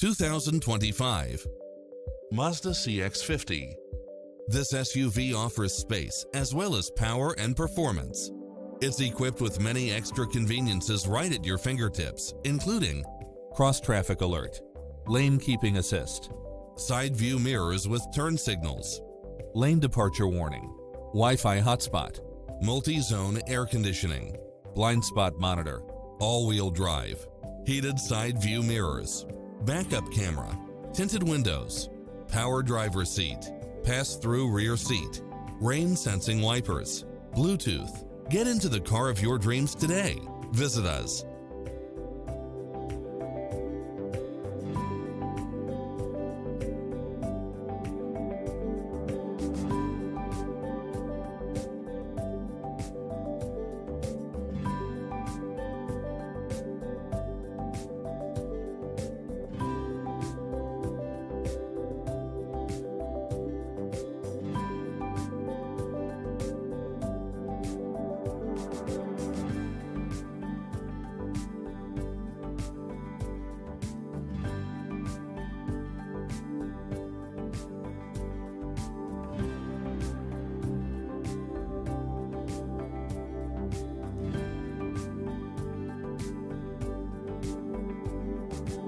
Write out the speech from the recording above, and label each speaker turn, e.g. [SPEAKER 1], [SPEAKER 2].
[SPEAKER 1] 2025 Mazda CX-50. This SUV offers space as well as power and performance. It's equipped with many extra conveniences right at your fingertips, including cross-traffic alert, lane keeping assist, side view mirrors with turn signals, lane departure warning, Wi-Fi hotspot, multi-zone air conditioning, blind spot monitor, all-wheel drive, heated side view mirrors, backup camera, tinted windows, power driver seat, pass-through rear seat, rain-sensing wipers, Bluetooth. Get into the car of your dreams today. Visit us